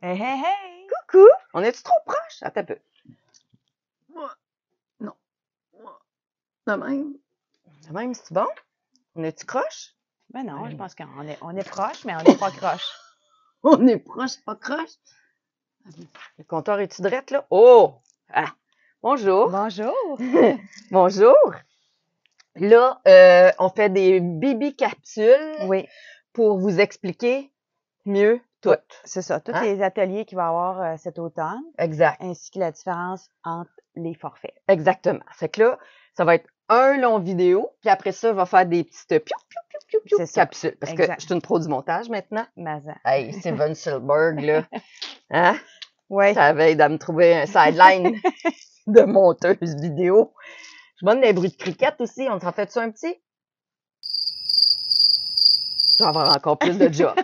Hey, hey, hey! Coucou! On est-tu trop proche? Attends un peu. Non. De même. De même, c'est bon? On est-tu croche? Ben non, je pense qu'on est proche, mais on n'est pas croche. On est proche, pas croche? Le comptoir est-tu drette, là? Oh! Ah! Bonjour! Bonjour! Bonjour! Là, on fait des baby capsules Oui, pour vous expliquer mieux tout. oui, c'est ça. Tous Hein? les ateliers qu'il va y avoir cet automne, Exact. ainsi que la différence entre les forfaits. Exactement. Fait que là, ça va être un long vidéo, puis après ça, on va faire des petites C'est ça. capsules. Parce Exact. que je suis une pro du montage maintenant. Mazan. Hey, Steven Spielberg, là. Hein? Oui. Ça veille de me trouver un sideline de monteuse vidéo. Je suis bonne des bruits de cricket aussi. On s'en fait ça un petit? Je vais avoir encore plus de job.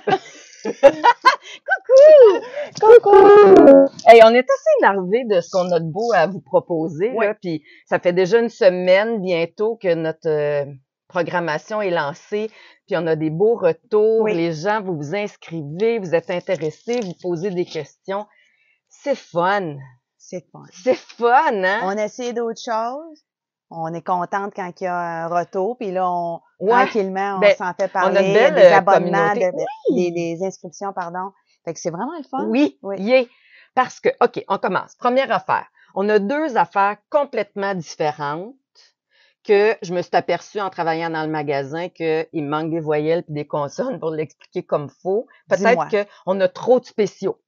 Coucou! Coucou! Hey, on est assez énervés de ce qu'on a de beau à vous proposer, Ouais. là. Puis ça fait déjà une semaine bientôt que notre programmation est lancée. Puis on a des beaux retours. Oui. Les gens, vous vous inscrivez, vous êtes intéressés, vous posez des questions. C'est fun. C'est fun. C'est fun, hein? On a essayé d'autres choses. On est contente quand il y a un retour. Puis là, Ouais. tranquillement, on Ben, s'en fait on parler. a de belles des abonnements, communautés. des inscriptions, pardon. Fait que c'est vraiment le fun. Oui, Oui. yeah. Parce que, OK, on commence. Première affaire. On a deux affaires complètement différentes que je me suis aperçue en travaillant dans le magasin qu'il me manque des voyelles et des consonnes pour l'expliquer comme faut. Dis-moi. Peut-être qu'on a trop de spéciaux.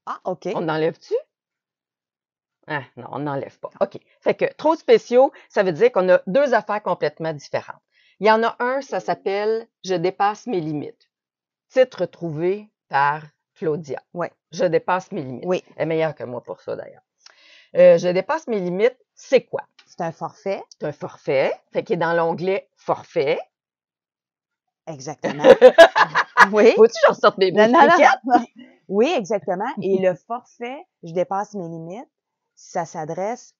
Ah, OK. On enlève-tu? Ah, non, on n'enlève pas. OK. Fait que trop de spéciaux, ça veut dire qu'on a deux affaires complètement différentes. Il y en a un, ça s'appelle « Je dépasse mes limites ». Titre trouvé par Claudia. Oui. Je dépasse mes limites. Oui. Elle est meilleure que moi pour ça, d'ailleurs. Je dépasse mes limites, c'est quoi? C'est un forfait. C'est un forfait, fait qu'il est dans l'onglet « Forfait Exactement. ». Oui. Faut-tu que j'en sorte des Non, bouts non, de cricket? non. Oui, exactement. Et le forfait, je dépasse mes limites, ça s'adresse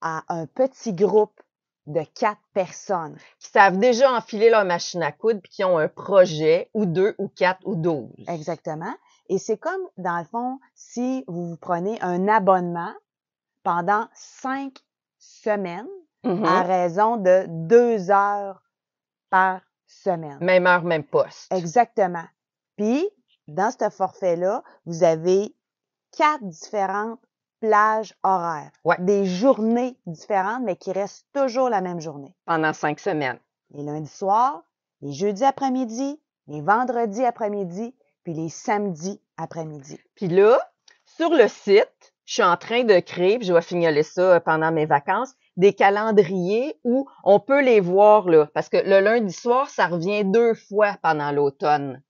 à un petit groupe de 4 personnes. Qui savent déjà enfiler leur machine à coudre puis qui ont un projet, ou 2, ou 4, ou 12. Exactement. Et c'est comme, dans le fond, si vous prenez un abonnement pendant 5 semaines Mhm. à raison de 2 heures par semaine. Même heure, même poste. Exactement. Puis, dans ce forfait-là, vous avez 4 différentes plages horaires. Ouais. Des journées différentes, mais qui restent toujours la même journée. Pendant 5 semaines. Les lundis soirs, les jeudis après-midi, les vendredis après-midi, puis les samedis après-midi. Puis là, sur le site, je suis en train de créer, puis je vais fignoler ça pendant mes vacances, des calendriers où on peut les voir, là. Parce que le lundi soir, ça revient 2 fois pendant l'automne.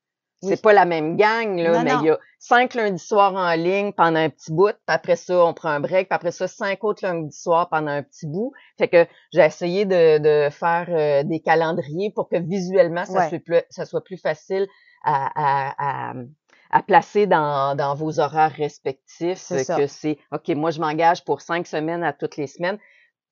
Oui. C'est pas la même gang, là, Non, mais non. il y a 5 lundis soirs en ligne pendant un petit bout, puis après ça, on prend un break, puis après ça, 5 autres lundis soirs pendant un petit bout. Fait que j'ai essayé de faire des calendriers pour que visuellement, ça soit plus facile à placer dans vos horaires respectifs. C'est ça. Que c'est, OK, moi, je m'engage pour 5 semaines à toutes les semaines.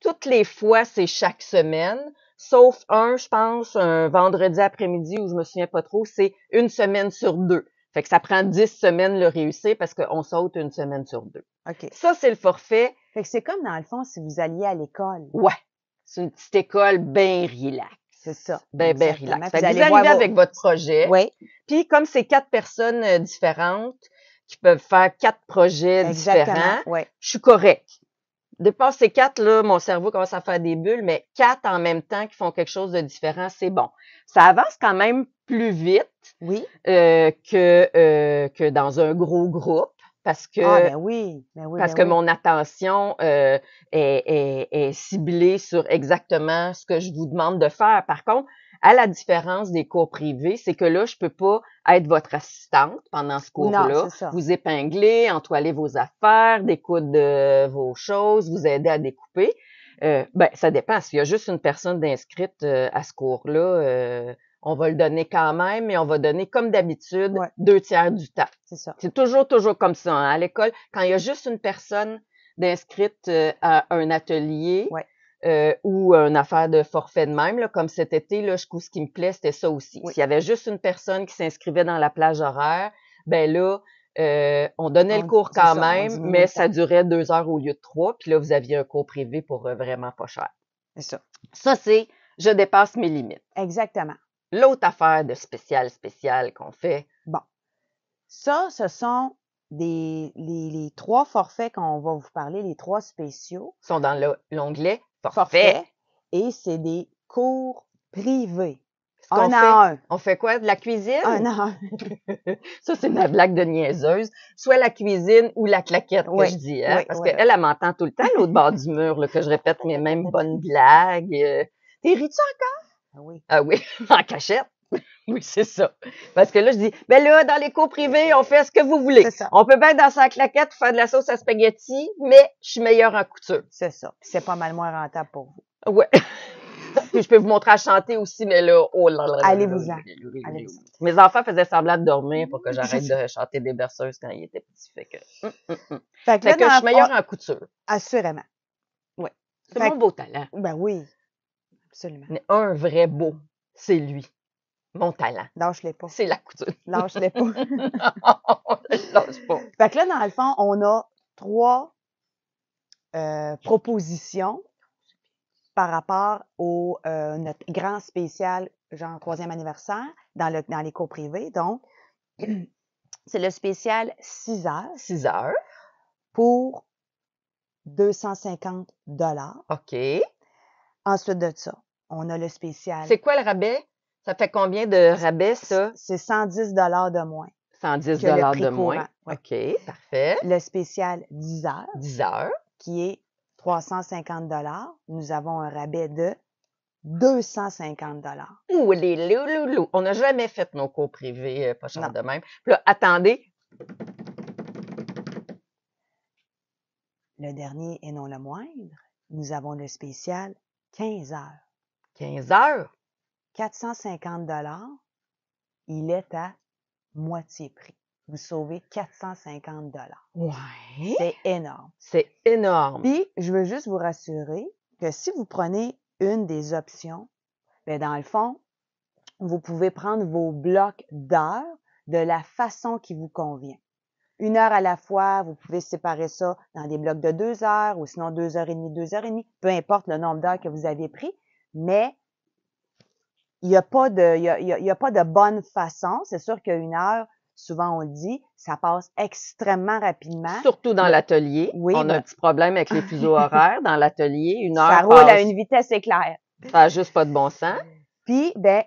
Toutes les fois, c'est chaque semaine. Sauf je pense, un vendredi après-midi où je me souviens pas trop, c'est une semaine sur 2. Fait que ça prend 10 semaines le réussir parce qu'on saute une semaine sur 2. OK. Ça, c'est le forfait. Fait que c'est comme, dans le fond, si vous alliez à l'école. Ouais. C'est une petite école bien relax. C'est ça. Ben Exactement. relax. Puis Fait que vous allez voir arrivez avec votre projet. Oui, Puis comme c'est 4 personnes différentes qui peuvent faire 4 projets exactement. différents, Oui. je suis correct. Dépasse ces 4, là, mon cerveau commence à faire des bulles, mais 4 en même temps qui font quelque chose de différent, c'est bon. Ça avance quand même plus vite Oui. que dans un gros groupe parce que Ah, ben oui. Ben oui, parce ben que oui. mon attention est ciblée sur exactement ce que je vous demande de faire. Par contre, à la différence des cours privés, c'est que là, je peux pas être votre assistante pendant ce cours-là. Non, c'est ça. Vous épingler, entoiler vos affaires, découdre vos choses, vous aider à découper. Ben, ça dépend. S'il y a juste une personne d'inscrite à ce cours-là, on va le donner quand même, mais on va donner, comme d'habitude, 2/3 du temps. C'est ça. C'est toujours comme ça. Hein. À l'école, quand il y a juste une personne d'inscrite à un atelier ou une affaire de forfait de même, là, comme cet été, là, ce qui me plaît, c'était ça aussi. Oui. S'il y avait juste une personne qui s'inscrivait dans la plage horaire, ben là, On donnait le cours c'est quand ça, on même, diminue mais le ça temps. durait 2 heures au lieu de 3. Puis là, vous aviez un cours privé pour vraiment pas cher. C'est ça. Ça, c'est je dépasse mes limites. Exactement. L'autre affaire de spécial qu'on fait, Bon. Ça, ce sont les 3 forfaits qu'on va vous parler, les 3 spéciaux. sont dans l'onglet forfait. Forfaits. Et c'est des cours privés. Ce qu'on Un fait, à un. on fait quoi? De la cuisine? Un à un. Ça, c'est ma blague de niaiseuse. Soit la cuisine ou la claquette Oui, que je dis, hein? oui, Parce oui. qu'elle, elle m'entend tout le temps, l'autre bord du mur, là, que je répète mes mêmes bonnes blagues. T'es ris-tu encore? Ah oui. Ah oui, en cachette. Oui, c'est ça. Parce que là, je dis, ben là, dans les cours privés, on fait ce que vous voulez. C'est ça. On peut bien dans sa claquette faire de la sauce à spaghetti, mais je suis meilleure en couture. C'est ça. Puis c'est pas mal moins rentable pour vous. Ouais. Puis je peux vous montrer à chanter aussi, mais là, oh là là. Allez-vous-en. Allez-vous-en. Mes enfants faisaient semblant de dormir pour que j'arrête de chanter des berceuses quand ils étaient petits. Fait que, Fait que fait là, que je suis dans- meilleure en couture. Assurément. C'est Fait mon beau talent. Ben oui. Absolument. Mais un vrai beau, c'est lui. Mon talent. Lâche-les pas. C'est la couture. Lâche-les pas. Je lâche pas. Fait que là, dans le fond, on a 3 propositions par rapport au notre grand spécial, genre 3e anniversaire, dans les cours privés. Donc, c'est le spécial 6 heures 6 heures. pour 250 $. OK. Ensuite de ça, on a le spécial. C'est quoi le rabais? Ça fait combien de rabais, ça? C'est 110 $ de moins. 110 que le prix de moins. courant, ouais. OK, parfait. Le spécial 10 heures, 10 heures. qui est 350 $. Nous avons un rabais de 250 $. Ouh, les louloulous. On n'a jamais fait nos cours privés pas cher Non. de même. Puis là, attendez. Le dernier et non le moindre, nous avons le spécial 15 heures. 15 heures. 450 $. Il est à moitié prix. Vous sauvez 450 $. Ouais. C'est énorme. C'est énorme. Puis, je veux juste vous rassurer que si vous prenez une des options, bien, dans le fond, vous pouvez prendre vos blocs d'heures de la façon qui vous convient. 1 heure à la fois, vous pouvez séparer ça dans des blocs de 2 heures ou sinon 2 heures et demie, 2 heures et demie, peu importe le nombre d'heures que vous avez pris, mais il n'y a pas de bonne façon. C'est sûr qu'une heure, souvent on le dit, ça passe extrêmement rapidement. Surtout dans l'atelier. Oui, on a un petit problème avec les fuseaux horaires dans l'atelier. 1 heure Ça roule passe. à une vitesse éclair. Ça n'a juste pas de bon sens. Puis, ben,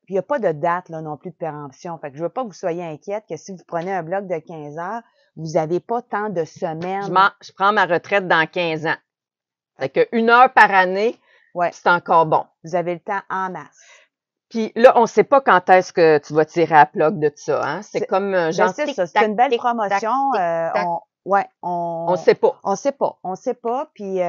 il n'y a pas de date là non plus de péremption. Fait que je veux pas que vous soyez inquiète que si vous prenez un bloc de 15 heures, vous n'avez pas tant de semaines. Je prends ma retraite dans 15 ans. Fait que 1 heure par année, Ouais. c'est encore bon. Vous avez le temps en masse. Puis là, on sait pas quand est-ce que tu vas tirer à plug de ça, hein? C'est C'est- comme Ben, genre c'est tic, ça, c'est tac, une belle tic, promotion. tac, tac. On sait pas. On sait pas. On sait pas. Puis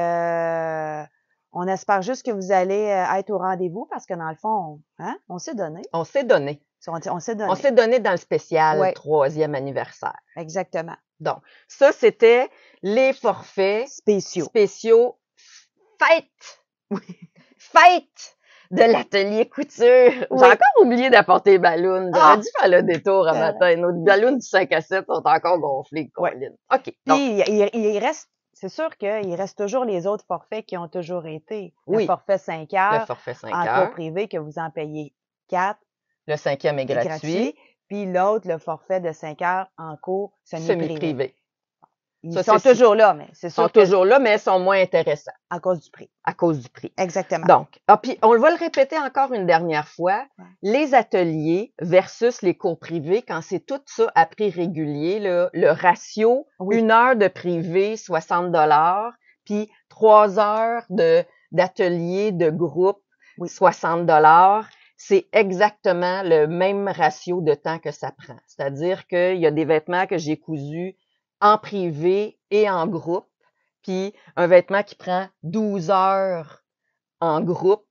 on espère juste que vous allez être au rendez-vous parce que dans le fond, on s'est donné. On s'est donné. On s'est donné. On s'est donné dans le spécial Ouais. 3e anniversaire. Exactement. Donc, ça, c'était les forfaits Spéciaux. spéciaux fête. Fête de l'atelier couture. J'ai Oui. encore oublié d'apporter les ballons. J'aurais Ah! dû faire le détour un matin. Nos ballons du 5 à 7 sont encore gonflés, Ouais. Colin. OK. Donc, Puis il reste, c'est sûr qu'il reste toujours les autres forfaits qui ont toujours été. Oui. Le forfait 5 le heures forfait 5 en cours heures. privé que vous en payez 4. Le 5e est est gratuit. Puis l'autre, le forfait de 5 heures en cours semi-privé. Semi-privé. Ils Ça, sont c'est- toujours là, mais c'est Ils sont sûr que toujours là, mais ils sont moins intéressants à cause du prix. à cause du prix. Exactement. Donc, puis on va le répéter encore une dernière fois, Ouais. les ateliers versus les cours privés, quand c'est tout ça à prix régulier, là, le ratio, Oui. 1 heure de privé, 60 $, puis 3 heures d'atelier de groupe, Oui. 60 $, c'est exactement le même ratio de temps que ça prend. C'est-à-dire qu'il y a des vêtements que j'ai cousus en privé et en groupe, puis un vêtement qui prend 12 heures en groupe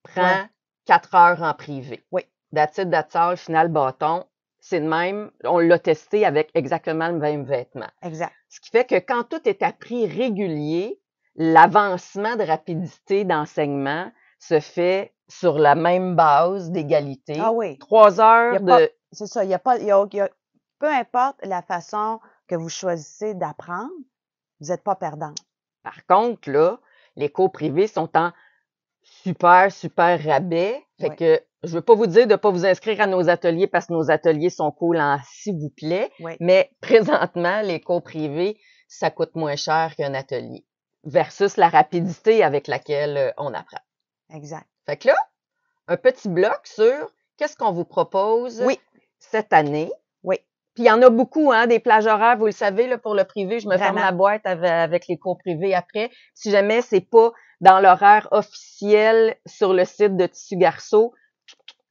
prend Ouais. 4 heures en privé. Oui. That's it, that's all, final bâton. C'est le même. On l'a testé avec exactement le même vêtement. Exact. Ce qui fait que quand tout est à prix régulier, l'avancement de rapidité d'enseignement se fait sur la même base d'égalité. Ah oui. 3 heures Y a pas- de... C'est ça. Il y a peu importe la façon que vous choisissez d'apprendre, vous n'êtes pas perdant. Par contre, là, les cours privés sont en super, super rabais. Fait Oui. que je veux pas vous dire de pas vous inscrire à nos ateliers parce que nos ateliers sont cool en s'il vous plaît. Oui. Mais présentement, les cours privés, ça coûte moins cher qu'un atelier versus la rapidité avec laquelle on apprend. Exact. Fait que là, un petit bloc sur qu'est-ce qu'on vous propose Oui. cette année. Oui. Puis il y en a beaucoup, hein, des plages horaires, vous le savez, là, pour le privé. Je me ferme Vraiment. la boîte avec les cours privés après. Si jamais c'est pas dans l'horaire officiel sur le site de Tissu Garceau,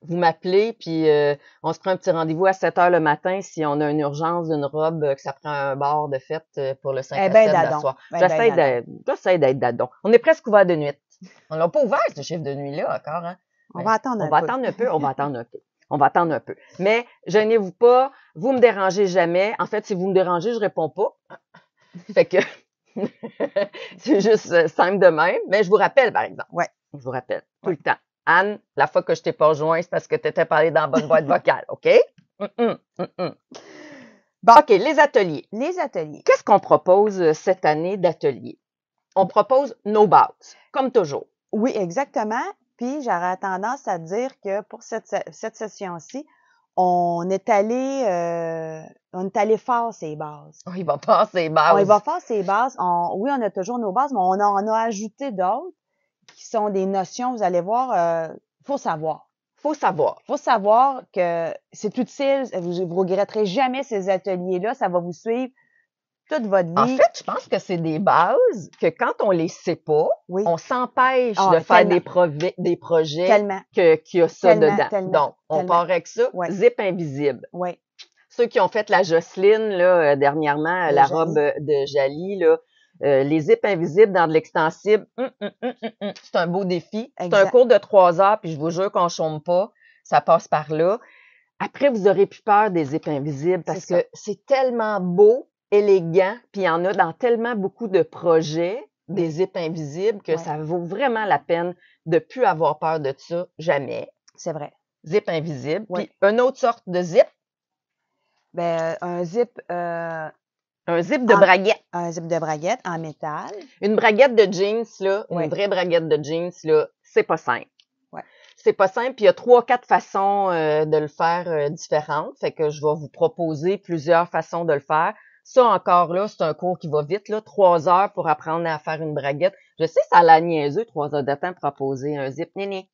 vous m'appelez, puis on se prend un petit rendez-vous à 7 heures le matin si on a une urgence d'une robe, que ça prend un bar de fête pour le 5 à 7 d'asseoir. J'essaie d'être dadon. On est presque ouvert de nuit. On l'a pas ouvert, ce chiffre de nuit-là, encore, hein? On va attendre On va attendre un peu. Mais gênez-vous pas, vous me dérangez jamais. En fait, si vous me dérangez, je réponds pas. Fait que c'est juste simple de même. Mais je vous rappelle, par exemple. Ouais. Je vous rappelle tout le temps. Anne, la fois que je t'ai pas rejoint, c'est parce que tu étais parlé dans la bonne boîte vocale, OK? Bon. OK, les ateliers. Les ateliers. Qu'est-ce qu'on propose cette année d'ateliers? On propose nos bases, comme toujours. Oui, exactement. Puis, j'aurais tendance à dire que pour cette session-ci, on est allé fort ces bases. Il va faire ses bases. Il va faire ses bases. Oui, on a toujours nos bases, mais on en a ajouté d'autres qui sont des notions. Vous allez voir, faut savoir. Faut savoir. Faut savoir que c'est utile. Vous regretterez jamais ces ateliers-là. Ça va vous suivre toute votre vie. En fait, je pense que c'est des bases que quand on les sait pas, oui. on s'empêche de faire des projets qu'il y a ça dedans. Donc, on part avec ça. Ouais. Zip invisible. Oui. Ceux qui ont fait la Jocelyne, là, dernièrement, la robe de Jali, là, les zips invisibles dans de l'extensible, c'est un beau défi. C'est un cours de 3 heures, puis je vous jure qu'on ne chôme pas. Ça passe par là. Après, vous aurez plus peur des zips invisibles parce que c'est tellement beau, élégant, puis il y en a dans tellement beaucoup de projets, des zips invisibles, que ça vaut vraiment la peine de plus avoir peur de ça, jamais. C'est vrai. Zip invisible. Puis une autre sorte de zip. Ben, un zip de braguette. Un zip de braguette en métal. Une braguette de jeans, là, une vraie braguette de jeans, là, c'est pas simple. Ouais. C'est pas simple, puis il y a 3-4 façons de le faire différentes. Fait que je vais vous proposer plusieurs façons de le faire. Ça, encore là, c'est un cours qui va vite, là. 3 heures pour apprendre à faire une braguette. Je sais, ça a l'air niaiseux, 3 heures de temps pour proposer un zip. Néné.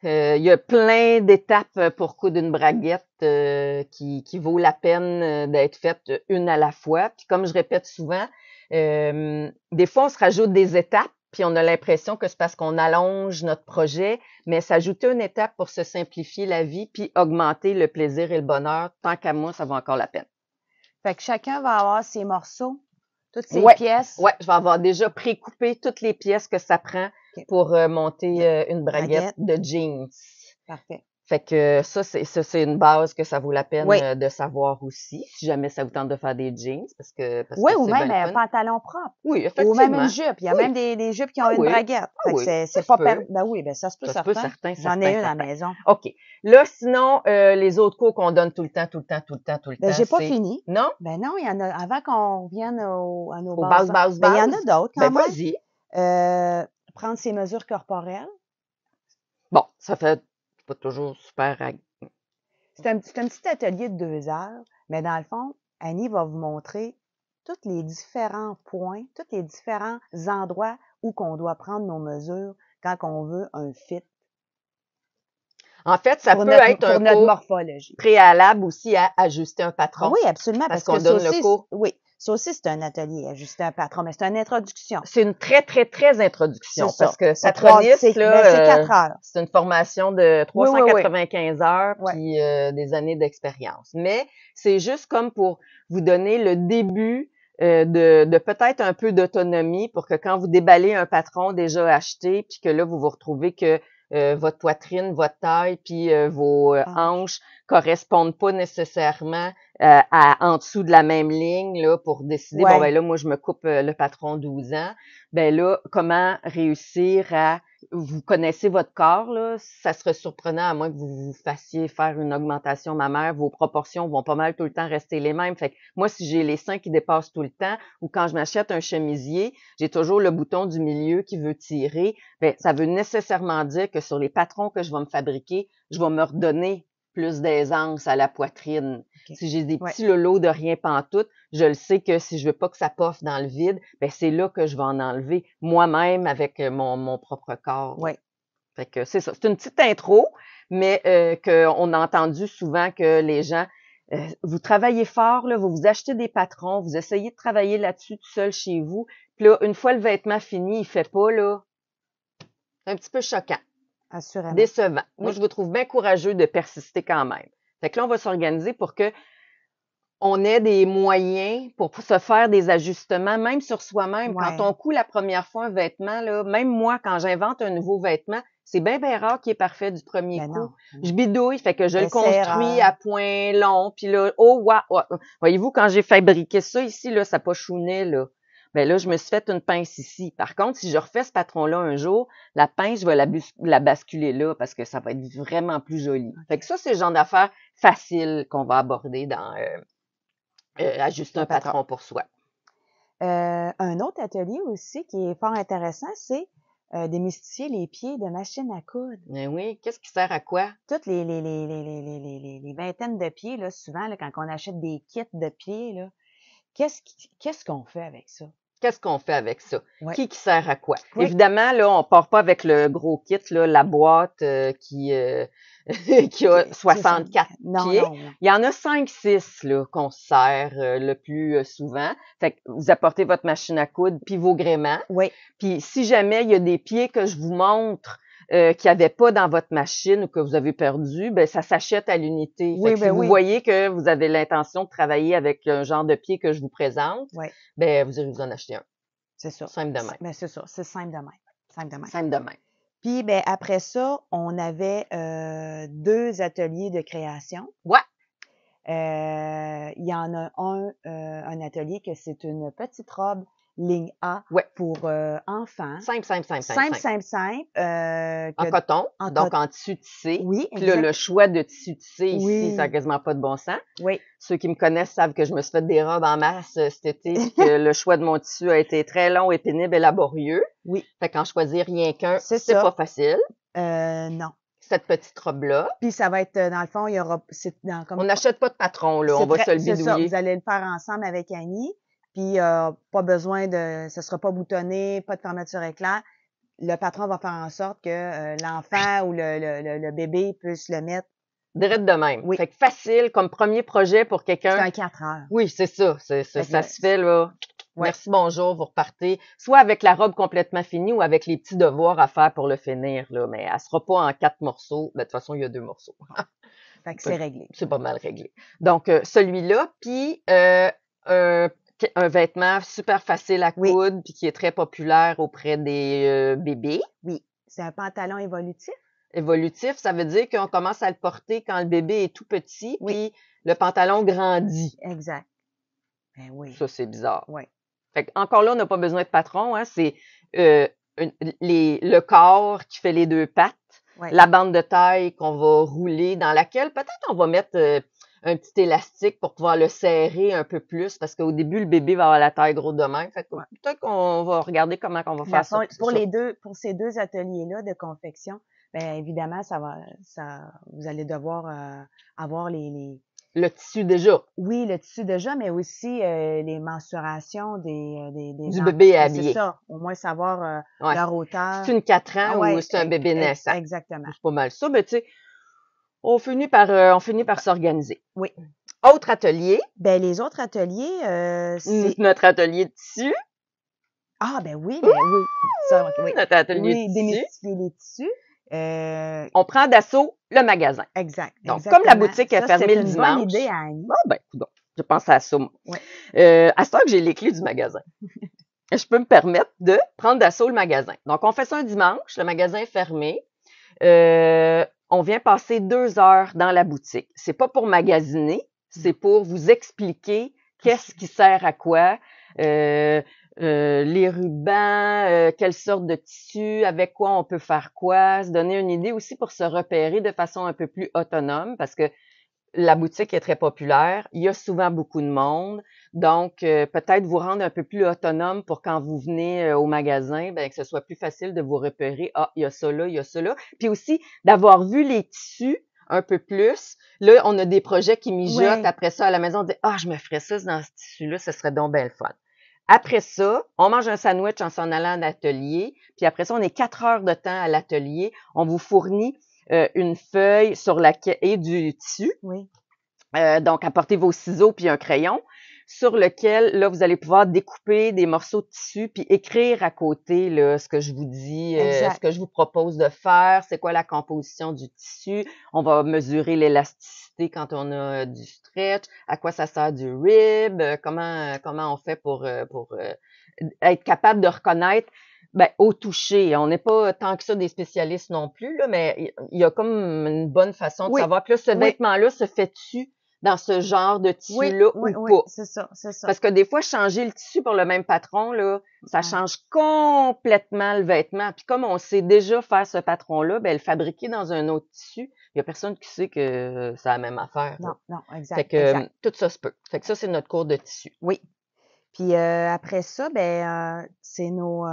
Il y a plein d'étapes pour coudre une braguette qui vaut la peine d'être faite une à la fois. Puis comme je répète souvent, des fois, on se rajoute des étapes, puis on a l'impression que c'est parce qu'on allonge notre projet, mais s'ajouter une étape pour se simplifier la vie, puis augmenter le plaisir et le bonheur, tant qu'à moi, ça vaut encore la peine. Fait que chacun va avoir ses morceaux, toutes ses pièces. Oui, je vais avoir déjà précoupé toutes les pièces que ça prend pour monter une braguette de jeans. Parfait. Fait que ça, c'est une base que ça vaut la peine de savoir aussi, si jamais ça vous tente de faire des jeans, parce que ou même un pantalon propre. Oui, effectivement. Ou même une jupe. Il y a même des jupes qui ont une braguette. Fait que c'est pas ça se peut certain. J'en ai une à la maison. OK. Là, sinon, les autres cours qu'on donne tout le temps. J'ai pas fini. Non? Ben non, il y en a, avant qu'on vienne à nos bases. Ben, il y en a d'autres quand même. Vas-y. Prendre ses mesures corporelles. Bon, ça fait pas toujours super. C'est un petit atelier de 2 heures, mais dans le fond, Annie va vous montrer tous les différents points, tous les différents endroits où qu'on doit prendre nos mesures quand on veut un fit. En fait, ça peut être un cours morphologie. Préalable aussi à ajuster un patron. Oui, absolument. Parce qu'on donne le cours. Oui. Ça aussi, c'est un atelier, ajuster un patron, mais c'est une introduction. C'est une très, très, très introduction. C'est parce que patroniste, là, c'est 4 heures. C'est une formation de 395 heures puis des années d'expérience. Mais c'est juste comme pour vous donner le début de peut-être un peu d'autonomie pour que quand vous déballez un patron déjà acheté, puis que là, vous vous retrouvez que votre poitrine, votre taille, puis vos hanches correspondent pas nécessairement en dessous de la même ligne là pour décider bon ben là moi je me coupe le patron 12 ans. Ben là comment réussir à vous connaissez votre corps, là, ça serait surprenant à moins que vous vous fassiez faire une augmentation mammaire. Vos proportions vont pas mal tout le temps rester les mêmes. Fait que moi, si j'ai les seins qui dépassent tout le temps ou quand je m'achète un chemisier, j'ai toujours le bouton du milieu qui veut tirer, ben, ça veut nécessairement dire que sur les patrons que je vais me fabriquer, je vais me redonner plus d'aisance à la poitrine. OK. Si j'ai des Ouais. petits lolos de rien pantoute, je le sais que si je veux pas que ça poffe dans le vide, ben c'est là que je vais en enlever moi-même avec mon propre corps. Ouais. Fait que c'est ça. C'est une petite intro, mais qu'on a entendu souvent que les gens, vous travaillez fort, là, vous vous achetez des patrons, vous essayez de travailler là-dessus tout seul chez vous, puis là, une fois le vêtement fini, il fait pas, là, c'est un petit peu choquant. Assurément. Décevant. Moi, Oui. je vous trouve bien courageux de persister quand même. Fait que là, on va s'organiser pour que on ait des moyens pour se faire des ajustements, même sur soi-même. Ouais. Quand on coud la première fois un vêtement, là, même moi, quand j'invente un nouveau vêtement, c'est bien rare qu'il est parfait du premier Ben coup. non. Je bidouille, fait que je le Essai, construis erreur. à point long, puis là, oh, wow. Voyez-vous, quand j'ai fabriqué ça ici, là, ça pochounait, là. Ben là, je me suis fait une pince ici. Par contre, si je refais ce patron-là un jour, la pince, je vais la basculer là parce que ça va être vraiment plus joli. Fait que ça, c'est le genre d'affaires faciles qu'on va aborder dans ajuster un patron pour soi. Un autre atelier aussi qui est fort intéressant, c'est démystifier les pieds de machine à coudre. Mais oui, qu'est-ce qui sert à quoi? Toutes les vingtaines de pieds, là, souvent, là, quand on achète des kits de pieds, là, qu'est-ce qu'on fait avec ça? Qu'est-ce qu'on fait avec ça? Ouais. Qui sert à quoi? Oui. Évidemment, là, on part pas avec le gros kit, là, la boîte qui a 64 Non, pieds. non. Il y en a 5-6 là qu'on sert le plus souvent. Fait que vous apportez votre machine à coudre puis vos gréements. Oui. Puis si jamais il y a des pieds que je vous montre qu'il n'y avait pas dans votre machine ou que vous avez perdu, ben ça s'achète à l'unité. Oui, Fait que ben si vous oui. voyez que vous avez l'intention de travailler avec un genre de pied que je vous présente, Oui. ben vous irez vous en acheter un. C'est ça. Simple de même. Ben, c'est ça. C'est simple de même. Simple de même. Simple de même. Puis, ben, après ça, on avait 2 ateliers de création. Ouais. Il y en a un atelier que c'est une petite robe ligne A Ouais. pour enfants. Simple. Simple. En coton, en donc coton. en tissu tissé. Oui, Puis là, exact. le choix de tissu tissé ici, Oui. ça n'a quasiment pas de bon sens. Oui. Ceux qui me connaissent savent que je me suis fait des robes en masse cet été, puis que le choix de mon tissu a été très long et pénible et laborieux. Oui. Fait qu'en choisir rien qu'un, C'est c'est ça. pas facile. Non. Cette petite robe-là. Puis ça va être, dans le fond, il y aura... On n'achète pas de patron, là. On va se le C'est ça, bidouiller. vous allez le faire ensemble avec Annie. Puis pas besoin de... Ce sera pas boutonné, pas de fermeture éclair. Le patron va faire en sorte que l'enfant ou le bébé puisse le mettre. Direct de même. Oui. Fait que facile comme premier projet pour C'est quelqu'un. un 4 heures. Oui, c'est ça. Ça se fait, là. Ouais. Merci, bonjour, vous repartez. Soit avec la robe complètement finie ou avec les petits devoirs à faire pour le finir, là. Mais elle sera pas en 4 morceaux. Ben, de toute façon, il y a 2 morceaux. Fait que c'est réglé. C'est pas mal réglé. Donc, celui-là, puis un vêtement super facile à coudre, puis qui est très populaire auprès des bébés. Oui. C'est un pantalon évolutif. Évolutif, ça veut dire qu'on commence à le porter quand le bébé est tout petit, puis le pantalon grandit. Exact. Ben oui. Ça, c'est bizarre. Oui. Fait que, encore là, on n'a pas besoin de patron, hein. C'est le corps qui fait les 2 pattes, la bande de taille qu'on va rouler, dans laquelle peut-être on va mettre un petit élastique pour pouvoir le serrer un peu plus, parce qu'au début, le bébé va avoir la taille gros de même. Fait que peut-être qu'on va regarder comment on va faire ça. Pour ces 2 ateliers-là de confection, ben évidemment, vous allez devoir avoir le tissu déjà. Oui, le tissu déjà, mais aussi les mensurations du bébé à habiller. C'est ça, au moins savoir leur hauteur. C'est une 4 ans ou c'est un bébé naissant. Exactement. C'est pas mal ça, mais tu sais, on finit par s'organiser. Oui. Autre atelier. Ben les autres ateliers, c'est notre atelier de tissu. Ah ben oui, ben oui. Ça, oui. Notre atelier de tissu. Démystifier les tissus. On prend d'assaut le magasin. Exact. Donc, comme la boutique est fermée le dimanche. C'est une bonne idée, Annie. Ah ben, je pense à ça, moi. Oui. À ce temps que j'ai les clés du magasin, je peux me permettre de prendre d'assaut le magasin. Donc, on fait ça un dimanche, le magasin est fermé. On vient passer 2 heures dans la boutique. C'est pas pour magasiner, c'est pour vous expliquer qu'est-ce qui sert à quoi. les rubans, quelle sorte de tissu, avec quoi on peut faire quoi, se donner une idée aussi pour se repérer de façon un peu plus autonome parce que la boutique est très populaire, il y a souvent beaucoup de monde, donc peut-être vous rendre un peu plus autonome pour quand vous venez au magasin, ben que ce soit plus facile de vous repérer, ah, il y a ça là, il y a ça là, puis aussi d'avoir vu les tissus un peu plus. Là, on a des projets qui mijotent après ça à la maison, on dit ah, je me ferais ça dans ce tissu-là, ce serait donc bien le fun. Après ça, on mange un sandwich en s'en allant à l'atelier, puis après ça, on est 4 heures de temps à l'atelier, on vous fournit une feuille sur laquelle et du tissu. Oui. Donc, apportez vos ciseaux puis un crayon sur lequel, là, vous allez pouvoir découper des morceaux de tissu puis écrire à côté, là, ce que je vous dis, ce que je vous propose de faire, c'est quoi la composition du tissu. On va mesurer l'élasticité quand on a du stretch, à quoi ça sert du rib, comment on fait pour être capable de reconnaître ben, au toucher. On n'est pas tant que ça des spécialistes non plus, là, mais il y a comme une bonne façon de savoir. Puis là, ce vêtement-là se fait-tu dans ce genre de tissu-là ou pas? Oui, c'est ça, c'est ça. Parce que des fois, changer le tissu pour le même patron, là, ça change complètement le vêtement. Puis comme on sait déjà faire ce patron-là, ben, le fabriquer dans un autre tissu, il y a personne qui sait que c'est la même affaire. Non, non, exact. Fait que tout ça se peut. Fait que ça, c'est notre cours de tissu. Oui. Puis après ça, ben c'est nos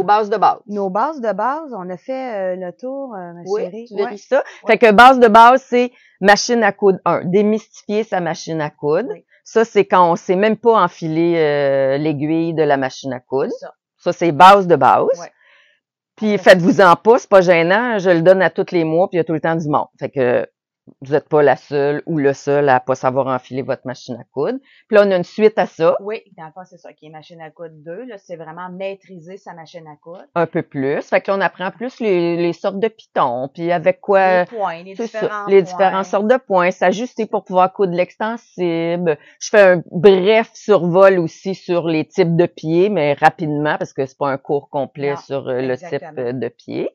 bases de base. Nos bases de base, on a fait le tour, ma chérie. Tu vérifies ça. Fait que base de base, c'est machine à coudre 1. Démystifier sa machine à coudre. Oui. Ça, c'est quand on sait même pas enfiler l'aiguille de la machine à coudre. Ça, c'est base de base. Ouais. Puis faites-vous-en pas, c'est pas gênant. Je le donne à tous les mois, puis il y a tout le temps du monde. Fait que vous n'êtes pas la seule ou le seul à pas savoir enfiler votre machine à coudre. Puis là, on a une suite à ça. Oui, dans le fond, c'est ça, qui est machine à coudre 2. Là, c'est vraiment maîtriser sa machine à coudre. Un peu plus. Fait que là, on apprend plus les sortes de pitons, puis avec quoi... Les points, les différentes sortes de points, s'ajuster pour pouvoir coudre l'extensible. Je fais un bref survol aussi sur les types de pieds, mais rapidement, parce que c'est pas un cours complet sur le type de pied.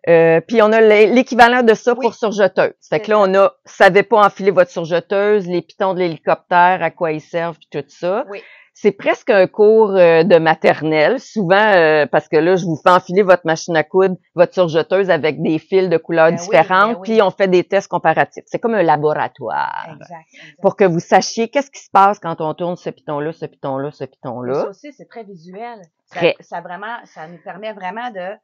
Puis on a l'équivalent de ça pour surjeteuse. Fait que là, savez pas enfiler votre surjeteuse, les pitons de l'hélicoptère, à quoi ils servent, puis tout ça. Oui. C'est presque un cours de maternelle, souvent parce que là, je vous fais enfiler votre machine à coudre, votre surjeteuse avec des fils de couleurs différentes, puis on fait des tests comparatifs. C'est comme un laboratoire. Exact. Pour que vous sachiez qu'est-ce qui se passe quand on tourne ce piton-là, ce piton-là, ce piton-là. Ça aussi, c'est très visuel. Ça nous permet vraiment de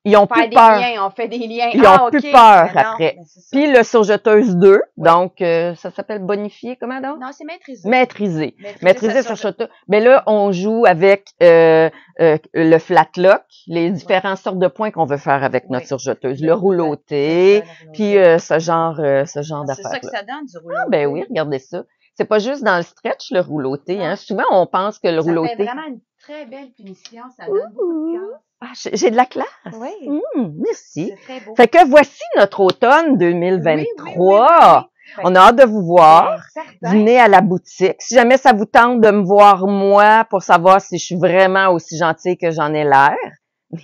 ils ont plus peur. On fait des liens. Ils ont plus peur après. Puis le surjeteuse 2, donc ça s'appelle bonifier, comment donc? Non, c'est maîtriser. Maîtriser surjeteuse. Mais là, on joue avec le flat lock, les différentes sortes de points qu'on veut faire avec notre surjeteuse, le rouloté, puis ce genre d'affaires. C'est ça que ça donne du rouloté. Ah ben oui, regardez ça. C'est pas juste dans le stretch le rouloté, hein. Souvent on pense que le rouloté. Ça fait vraiment une très belle finition, ça donne beaucoup de classe. Ah, j'ai de la classe. Oui. Merci. C'est très beau. Fait que voici notre automne 2023. Oui. On a hâte de vous voir. Venez à la boutique. Si jamais ça vous tente de me voir moi pour savoir si je suis vraiment aussi gentille que j'en ai l'air,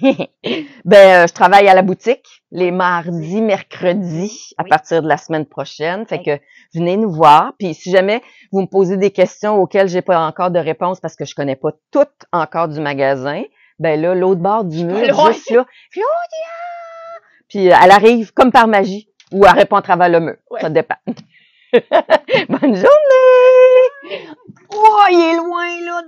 je travaille à la boutique les mardis, mercredis à partir de la semaine prochaine. Fait que venez nous voir. Puis si jamais vous me posez des questions auxquelles j'ai pas encore de réponse parce que je connais pas toutes encore du magasin, ben là, l'autre bord du mur, juste là, Claudia! Puis elle arrive comme par magie ou elle répond à travers le mur. Ça dépend. Bonne journée! Oh, il est loin, là,